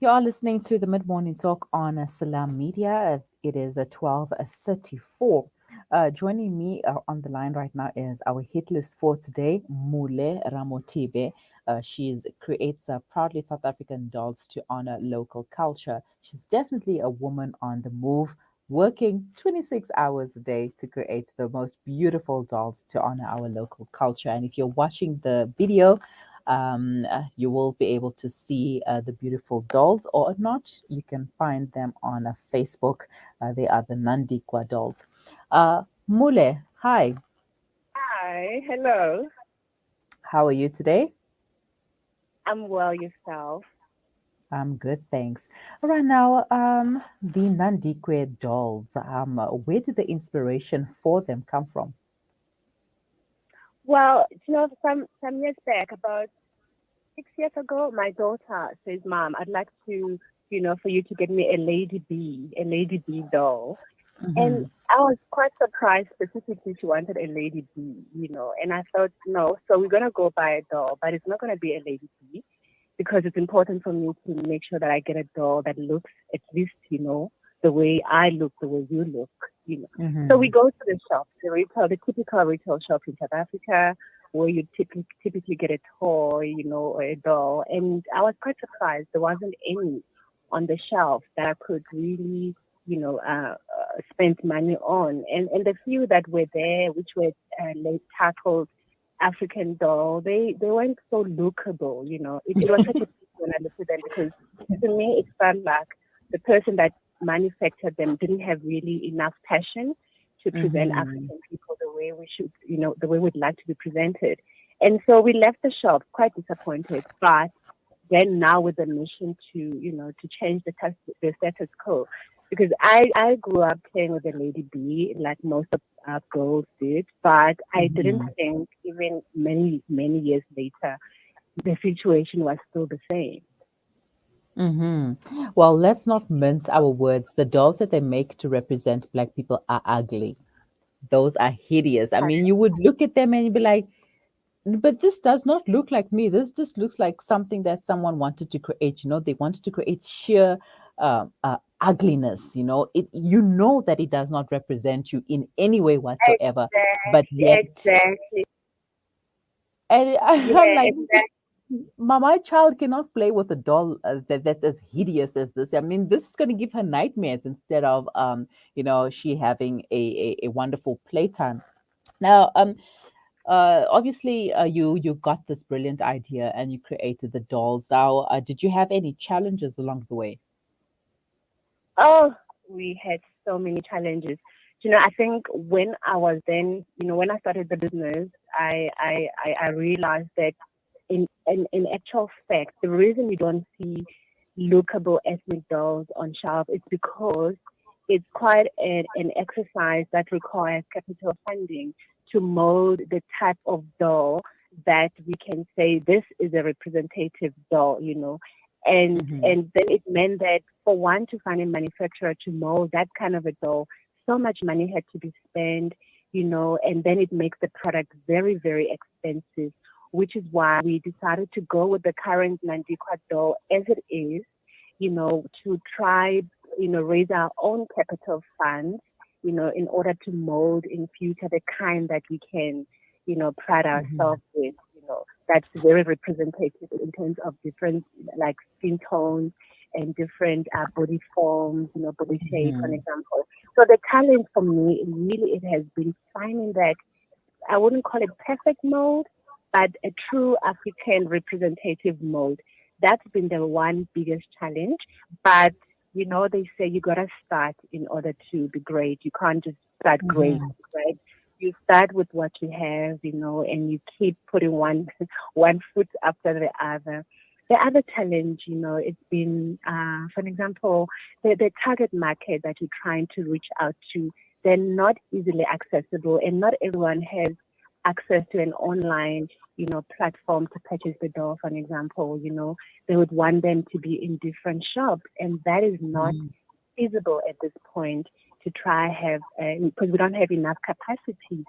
You are listening to the Mid Morning Talk on Salam Media. It is 12:34. Joining me on the line right now is our hit list for today, Mmule Ramothibe. She creates proudly South African dolls to honor local culture. She's definitely a woman on the move, working 26 hours a day to create the most beautiful dolls to honor our local culture. And if you're watching the video, you will be able to see the beautiful dolls, or not, you can find them on Facebook. They are the Nandikwa dolls. Mule, hi, Hi, hello. how are you today? I'm well yourself. I'm good, thanks. All right, now, the Nandikwa dolls, where did the inspiration for them come from? Well, some years back, about 6 years ago, my daughter says, "Mom, I'd like to, for you to get me a Lady B doll." And Mm-hmm. I was quite surprised. Specifically, she wanted a Lady B. And I thought, no, so we're gonna go buy a doll, but it's not gonna be a Lady B because it's important for me to make sure that I get a doll that looks at least, the way I look, the way you look. So we Mm-hmm. go to the shop, the typical retail shop in South Africa, where you typically get a toy, or a doll. And I was quite surprised there wasn't any on the shelf that I could really, spend money on. And the few that were there, which were late titled African doll, they weren't so lookable. It was such a pity when I looked at them because to me it felt like the person that manufactured them didn't have really enough passion to present Mm-hmm. African people the way we should, the way we'd like to be presented. And so we left the shop quite disappointed, but then now with the mission to, to change the status quo. Because I grew up playing with the Lady B like most of girls did, but I didn't Mm-hmm. think even many, many years later, the situation was still the same. Mm-hmm. Well, let's not mince our words. The dolls that they make to represent Black people are ugly. Those are hideous. I mean, you would look at them and you'd be like, but this does not look like me. This just looks like something that someone wanted to create. They wanted to create sheer ugliness. You know that it does not represent you in any way whatsoever. But Exactly, yet, exactly. and I'm Yeah, like, exactly. my child cannot play with a doll that's as hideous as this. I mean, this is going to give her nightmares instead of, she having a wonderful playtime. Now, obviously, you got this brilliant idea and you created the dolls. Now, did you have any challenges along the way? Oh, we had so many challenges. I think when I was then, when I started the business, I realized that in actual fact, the reason you don't see lookable ethnic dolls on shelf is because it's quite an exercise that requires capital funding to mold the type of doll that we can say this is a representative doll. Mm-hmm. And then it meant that for one to find a manufacturer to mold that kind of a doll, so much money had to be spent, and then it makes the product very, very expensive, which is why we decided to go with the current Nandikwa doll as it is, to try, raise our own capital funds, in order to mold in future the kind that we can, pride Mm-hmm. ourselves with, that's very representative in terms of different like skin tones and different body forms, body shape, for Mm-hmm. example. So the challenge for me, really, it has been finding that I wouldn't call it perfect mold, but a true African representative mold. That's been the one biggest challenge. But they say you gotta start in order to be great. You can't just start great, Mm-hmm. right? You start with what you have, and you keep putting one one foot after the other. The other challenge, it's been, for example, the target market that you're trying to reach out to, they're not easily accessible, and not everyone has access to an online, platform to purchase the doll, for example. They would want them to be in different shops, and that is not feasible at this point to try have, because we don't have enough capacity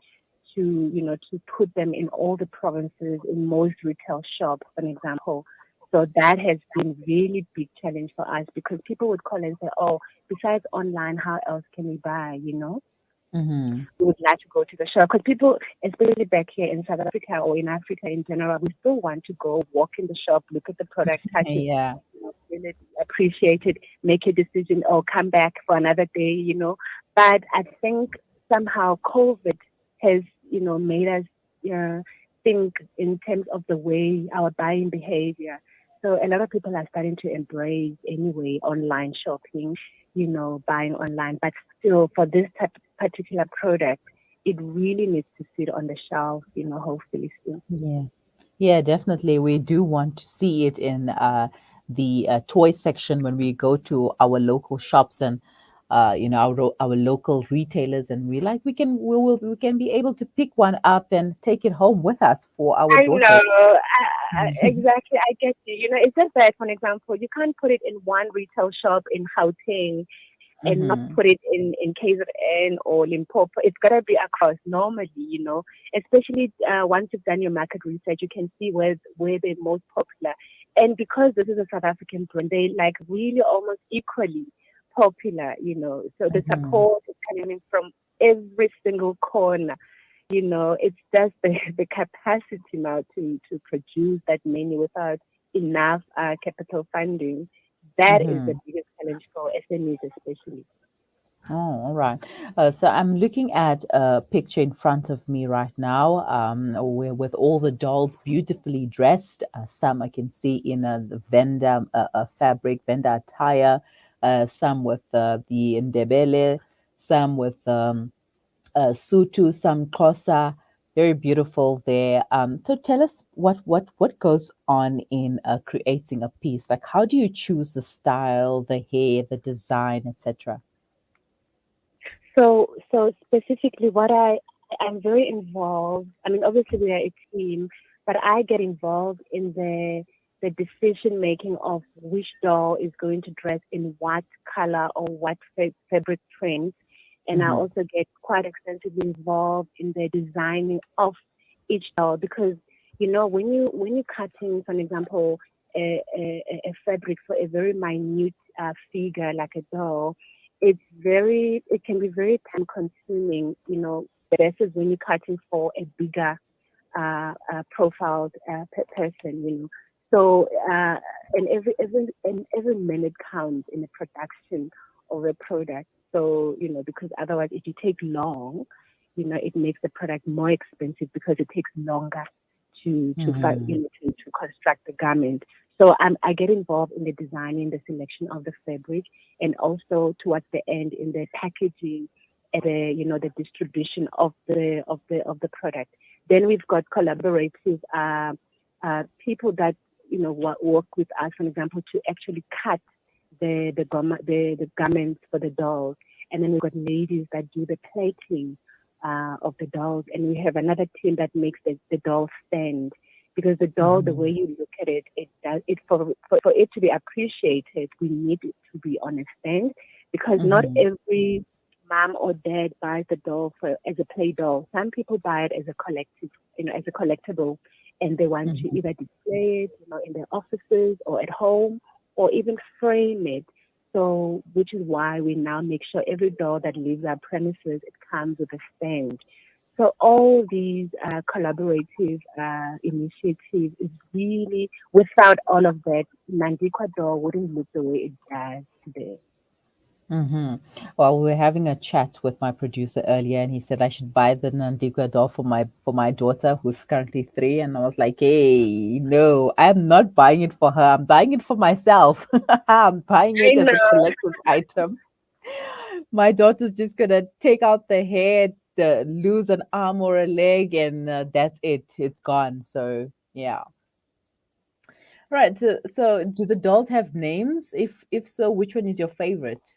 to put them in all the provinces in most retail shops, for example. So that has been really big challenge for us because people would call and say, "Oh, besides online, how else can we buy?" Mm-hmm. We would like to go to the shop because people, especially back here in South Africa or in Africa in general, we still want to go walk in the shop, look at the product, touch it, Yeah. feel it, appreciate it, make a decision, or come back for another day. But I think somehow COVID has, made us think in terms of the way our buying behavior. So a lot of people are starting to embrace anyway online shopping, buying online. But still, for this type particular product, it really needs to sit on the shelf, hopefully soon. Yeah. Yeah, definitely. We do want to see it in the toy section when we go to our local shops and our local retailers, and we can be able to pick one up and take it home with us for our I daughters. know, exactly. I get you. It's just that, for example, you can't put it in one retail shop in Gauteng and not Mm-hmm. put it in KZN or Limpopo. It's got to be across normally, especially once you've done your market research, you can see where they're most popular. And because this is a South African brand, they like really almost equally popular, So the Mm-hmm. support is coming in from every single corner. It's just the capacity now to produce that many without enough capital funding. That is Mm-hmm. the biggest challenge for SMEs, especially. Oh, all right. So I'm looking at a picture in front of me right now, where with all the dolls beautifully dressed. Some I can see in the fabric, vendor attire. Some with the ndebele, some with sutu, some kosa. Very beautiful there. So tell us what goes on in creating a piece. Like, how do you choose the style, the hair, the design, etc.? So specifically, I'm very involved. I mean, obviously we are a team, but I get involved in the decision making of which doll is going to dress in what color or what fabric print, and I Mm-hmm. also get quite extensively involved in the designing of each doll because when you cutting, for example, a fabric for a very minute figure like a doll, it can be very time consuming, versus when you're cutting for a bigger profiled person, So, and every minute counts in the production of a product. So, because otherwise, if you take long, it makes the product more expensive because it takes longer Mm-hmm. to construct the garment. So I get involved in the designing, the selection of the fabric, and also towards the end in the packaging and the distribution of the product. Then we've got collaborative people that work with us, for example, to actually cut the garments for the dolls, and then we've got ladies that do the plating of the dolls, and we have another team that makes the doll stand. Because the doll, the Mm-hmm. way you look at it, it does it for it to be appreciated. We need it to be on a stand because not Mm-hmm. every mom or dad buys the doll as a play doll. Some people buy it as a collective, as a collectible, and they want to Mm-hmm. either display it, in their offices or at home, or even frame it. So, which is why we now make sure every doll that leaves our premises, it comes with a stand. So all these collaborative initiatives is really, without all of that, Nandikwa doll wouldn't look the way it does today. Mm-hmm. Well, we were having a chat with my producer earlier, and he said I should buy the Nandikwa doll for my daughter, who's currently 3. And I was like, "Hey, no, I'm not buying it for her. I'm buying it for myself. I'm buying I it as a know. collector's item. My daughter's just gonna take out the hair, lose an arm or a leg, and that's it. It's gone. So yeah, right. So do the dolls have names? If so, which one is your favorite?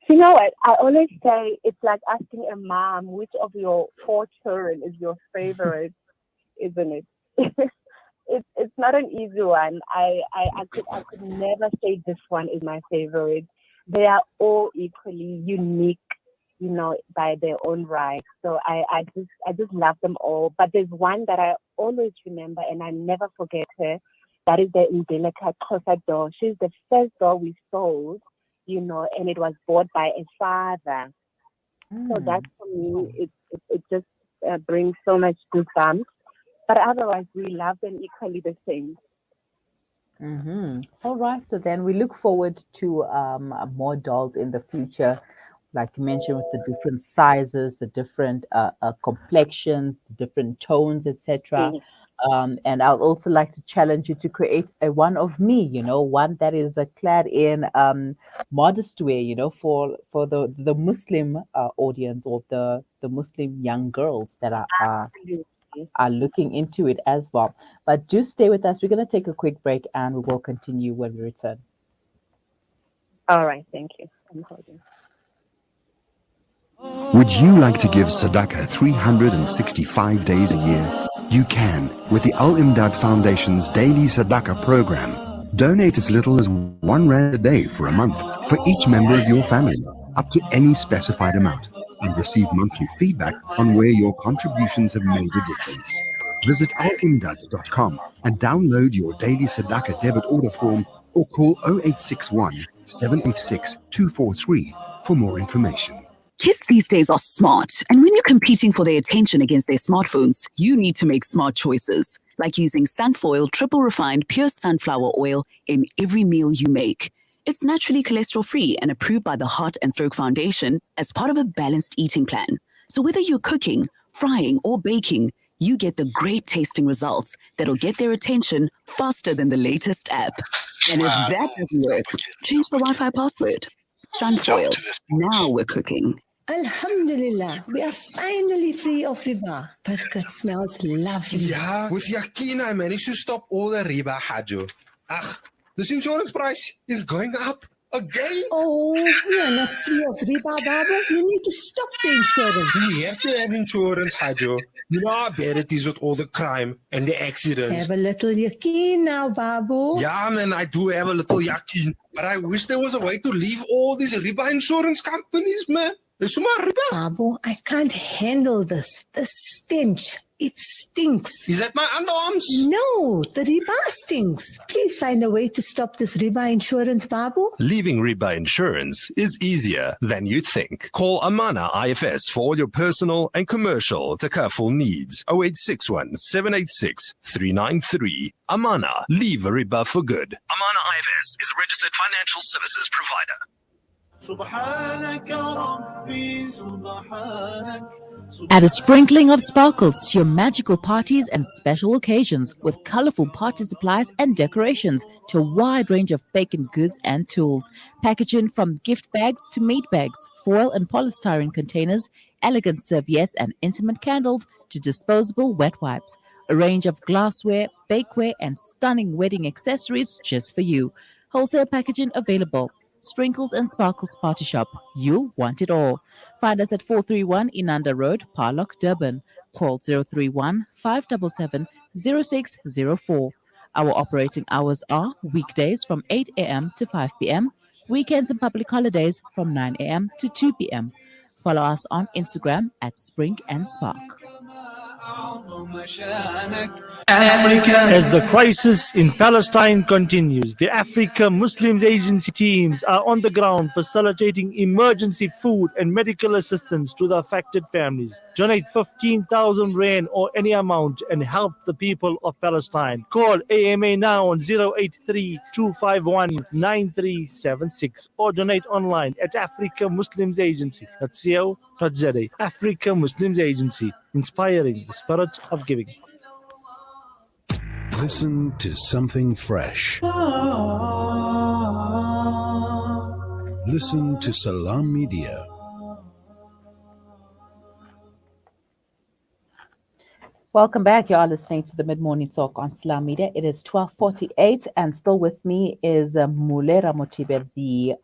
You know what? I always say it's like asking a mom which of your 4 children is your favorite, isn't it? It's not an easy one. I could never say this one is my favorite. They are all equally unique, by their own right. So I just love them all. But there's one that I always remember and I never forget her. That is the Indelica Xhosa doll. She's the first doll we sold, and it was bought by a father. So that Mm. for me, it just brings so much goosebumps. But otherwise, we love them equally the same. All right. So then we look forward to more dolls in the future, like you mentioned, with the different sizes, the different complexions, the different tones, etc. Yes. And I'd also like to challenge you to create a one of me, one that is clad in modest wear, for the Muslim audience, or the Muslim young girls that Absolutely. are looking into it as well. But do stay with us. We're going to take a quick break and we will continue when we return. All right. Thank you. I'm holding. Would you like to give Sadaqah 365 days a year? You can with the Al Imdad Foundation's Daily Sadaqah program. Donate as little as R1 a day for a month for each member of your family, up to any specified amount, and receive monthly feedback on where your contributions have made a difference. Visit alimdad.com and download your Daily Sadaqah debit order form or call 0861 786 243 for more information. Kids these days are smart, and when you're competing for their attention against their smartphones, you need to make smart choices, like using Sunfoil triple refined pure sunflower oil in every meal you make. It's naturally cholesterol-free and approved by the Heart and Stroke Foundation as part of a balanced eating plan. So whether you're cooking, frying, or baking, you get the great tasting results that'll get their attention faster than the latest app. And if that doesn't work, change the Wi-Fi password. Sunfoil. Now we're cooking. Alhamdulillah, we are finally free of riba. Birkat smells lovely. Yeah, with Yakina, I managed to stop all the riba, Hajo. Ach, this insurance price is going up again. Oh, we are not free of riba, Babu. You need to stop the insurance. We have to have insurance, Hajo. You know how bad it is with all the crime and the accidents. Have a little yakin now, Babu. Yeah, man, I do have a little yakin, but I wish there was a way to leave all these riba insurance companies, man. There's so much riba. Babu, I can't handle this. The stench. It stinks. Is that my underarms? No, the riba stinks. Please find a way to stop this riba insurance, Babu. Leaving riba insurance is easier than you think. Call Amana IFS for all your personal and commercial takaful needs. 0861 786 393. Amana, leave riba for good. Amana IFS is a registered financial services provider. Add a sprinkling of sparkles to your magical parties and special occasions with colorful party supplies and decorations to a wide range of baking goods and tools. Packaging from gift bags to meat bags, foil and polystyrene containers, elegant serviettes and intimate candles to disposable wet wipes. A range of glassware, bakeware and stunning wedding accessories just for you. Wholesale packaging available. Sprinkles and Sparkles Party Shop. You'll want it all. Find us at 431 Inanda Road, Parlock, Durban. Call 031 577 0604. Our operating hours are weekdays from 8 a.m. to 5 p.m., weekends and public holidays from 9 a.m. to 2 p.m. Follow us on Instagram at Spring and Spark. As the crisis in Palestine continues, the Africa Muslims Agency teams are on the ground facilitating emergency food and medical assistance to the affected families. Donate 15,000 rand or any amount and help the people of Palestine. Call AMA now on 083-251-9376 or donate online at africamuslimsagency.co.za. Africa Muslims Agency, inspiring the spirit of giving. Listen to something fresh. Listen to Salam Media. Welcome back. You are listening to the Mid-Morning Talk on Salam Media. It is 12:48 and still with me is Mmule Ramothibe, the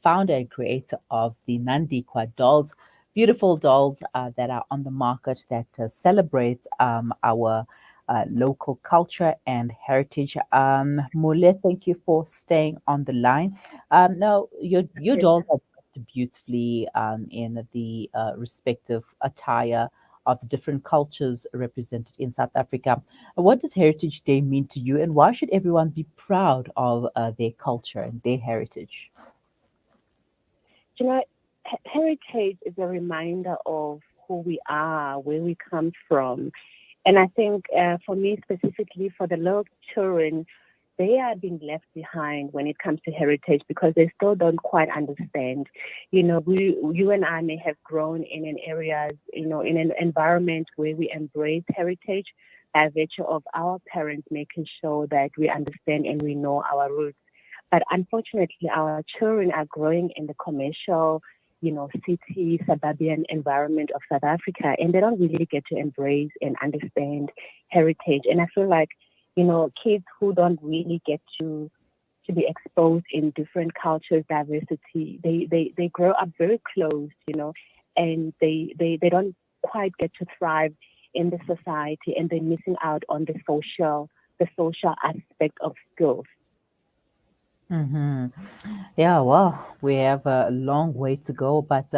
founder and creator of the Nandikwa dolls. Beautiful dolls that are on the market that celebrate our local culture and heritage. Mule, thank you for staying on the line. Now, your dolls are dressed beautifully in the respective attire of the different cultures represented in South Africa. What does Heritage Day mean to you, and why should everyone be proud of their culture and their heritage? You know, heritage is a reminder of who we are, where we come from. And I think for me specifically, for the little children, they are being left behind when it comes to heritage because they still don't quite understand. You know, you and I may have grown in an area, you know, in an environment where we embrace heritage by virtue of our parents making sure that we understand and we know our roots. But unfortunately, our children are growing in the commercial, you know, city, suburban environment of South Africa, and they don't really get to embrace and understand heritage. And I feel like, you know, kids who don't really get to be exposed in different cultures, diversity, they grow up very close, you know, and they don't quite get to thrive in the society, and they're missing out on the social aspect of skills. Mm-hmm. Yeah, well, we have a long way to go, but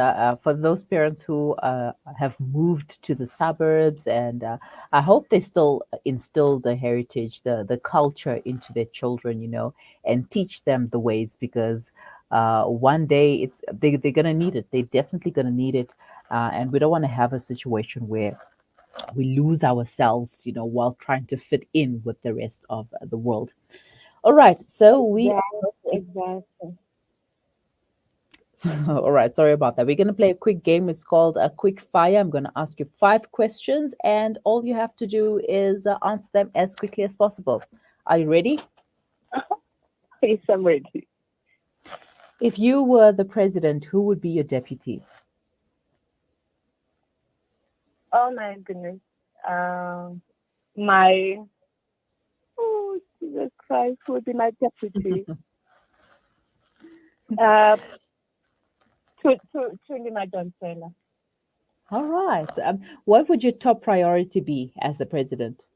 for those parents who have moved to the suburbs, and I hope they still instill the heritage, the culture into their children, you know, and teach them the ways because one day they're gonna need it. They're definitely gonna need it, and we don't want to have a situation where we lose ourselves, you know, while trying to fit in with the rest of the world. All right, so we Exactly. all right, sorry about that. We're going to play a quick game. It's called a quick fire. I'm going to ask you 5 questions, and all you have to do is answer them as quickly as possible. Are you ready? Yes, I'm ready. If you were the president, who would be your deputy? Oh my goodness. My oh Jesus Christ would be my deputy. uh, to my Donsela. All right. What would your top priority be as the president?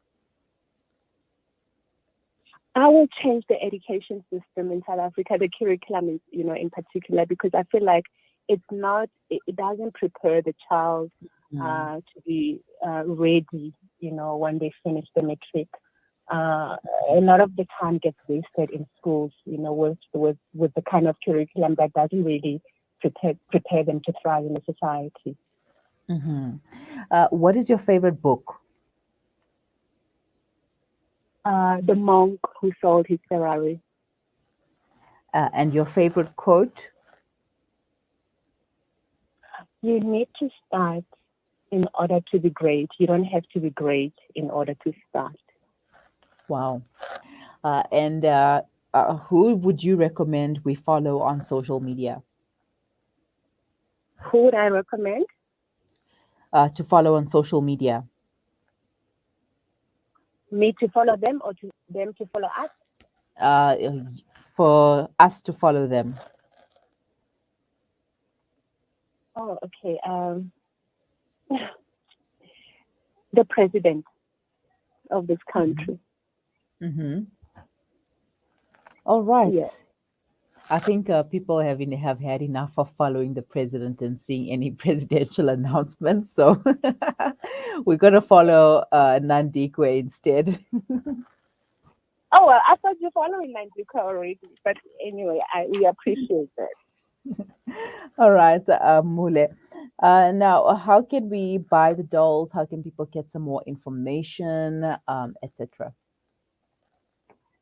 I will change the education system in South Africa, the curriculum, you know, in particular, because I feel like it doesn't prepare the child to be ready, you know, when they finish the matric. A lot of the time gets wasted in schools, you know, with the kind of curriculum that doesn't really prepare them to thrive in the society. Mm-hmm. What is your favorite book? The monk who sold his Ferrari. And your favorite quote? You need to start in order to be great. You don't have to be great in order to start. Wow. And who would you recommend we follow on social media? Who would I recommend? To follow on social media. Me to follow them or to them to follow us? For us to follow them. Oh, okay. The president of this country. Mm-hmm. All right. Yeah. I think people have had enough of following the president and seeing any presidential announcements. So we're going to follow Nandikwe instead. Oh, well, I thought you're following Nandika already. But anyway, we appreciate that. All right, Mmule. Now, how can we buy the dolls? How can people get some more information, etc.?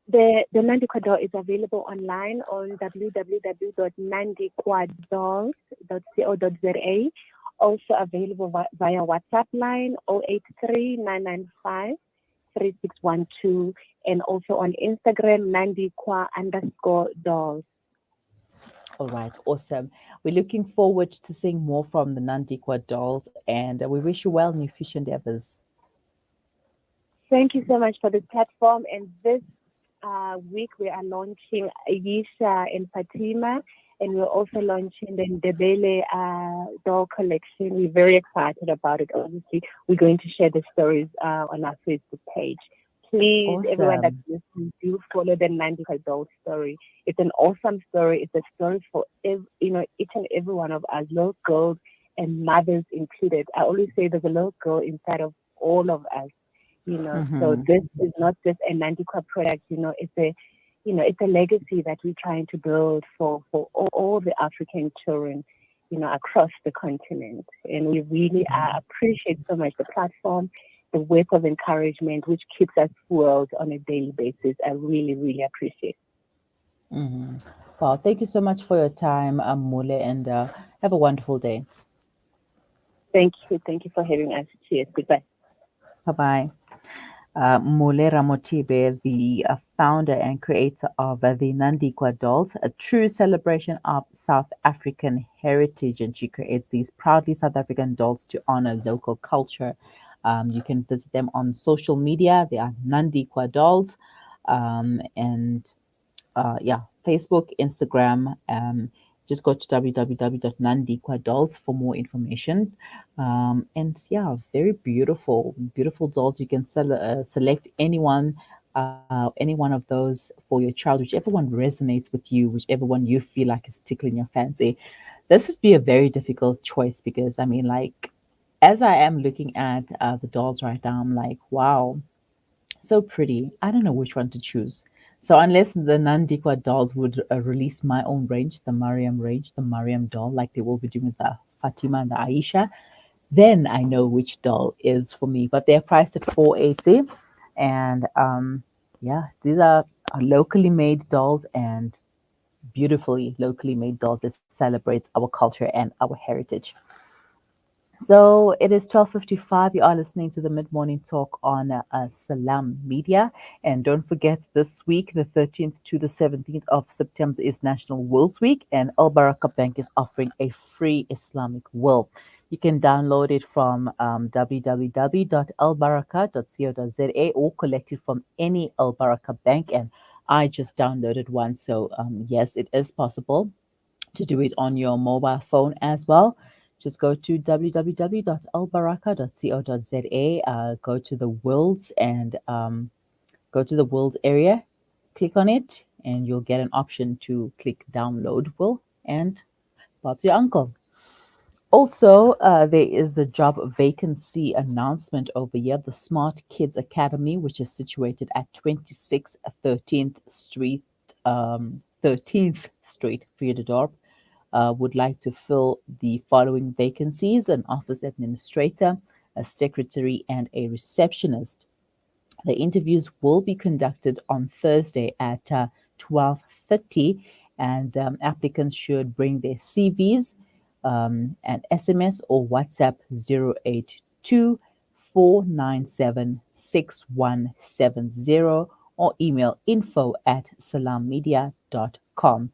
The Nandikwa doll is available online on www.nandikwadolls.co.za. Also available via WhatsApp line 083 995 3612, and also on Instagram Nandikwa_dolls. All right, awesome. We're looking forward to seeing more from the Nandikwa dolls, and we wish you well in your future endeavors. Thank you so much for this platform. And this week we are launching Ayesha and Fatima, and we're also launching the Ndebele doll collection. We're very excited about it. Obviously, we're going to share the stories on our Facebook page. Please, Awesome. everyone that's listening, do follow the Nandikwa doll story. It's an awesome story. It's a story for each and every one of us, little girls and mothers included. I always say there's a little girl inside of all of us, So this is not just a Nandikwa product, it's a legacy that we're trying to build for all the African children, across the continent. And we really appreciate so much the platform, the wave of encouragement, which keeps us fueled on a daily basis. I really, really appreciate it. Mm-hmm. Well, thank you so much for your time, Mmule, and have a wonderful day. Thank you. Thank you for having us. Cheers. Goodbye. Bye-bye. Mmule Ramothibe, the founder and creator of the Nandikwa dolls, a true celebration of South African heritage. And she creates these proudly South African dolls to honor local culture. You can visit them on social media. They are Nandikwa dolls. And Facebook, Instagram. Just go to www.nandikwadolls for more information. And yeah, very beautiful, beautiful dolls. You can select any one of those for your child, whichever one resonates with you, whichever one you feel like is tickling your fancy. This would be a very difficult choice because I mean, like, as I am looking at the dolls right now, I'm like, wow, so pretty. I don't know which one to choose. So unless the Nandikwa dolls would release my own range, the Mariam doll, like they will be doing with the Fatima and the Aisha, then I know which doll is for me. But they're priced at 480, and yeah, these are locally made dolls and beautifully locally made dolls that celebrates our culture and our heritage. So it is 12:55. You are listening to the Mid Morning Talk on Salam Media. And don't forget, this week, the 13th to the 17th of September, is National Wills Week, and Al Baraka Bank is offering a free Islamic will. You can download it from www.albaraka.co.za or collect it from any Al Baraka Bank. And I just downloaded one. So, yes, it is possible to do it on your mobile phone as well. Just go to www.albaraka.co.za, go to the Wills and go to the Wills area, click on it, and you'll get an option to click download will and Bob's your uncle. Also, there is a job vacancy announcement over here. The Smart Kids Academy, which is situated at 26 13th Street, 13th Street, Friederdorp, would like to fill the following vacancies: an office administrator, a secretary, and a receptionist. The interviews will be conducted on Thursday at 12:30, and applicants should bring their CVs and SMS or WhatsApp 082 497 6170 or email info@salammedia.com.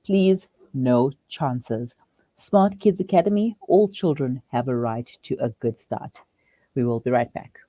Please, no chances. Smart Kids Academy, all children have a right to a good start. We will be right back.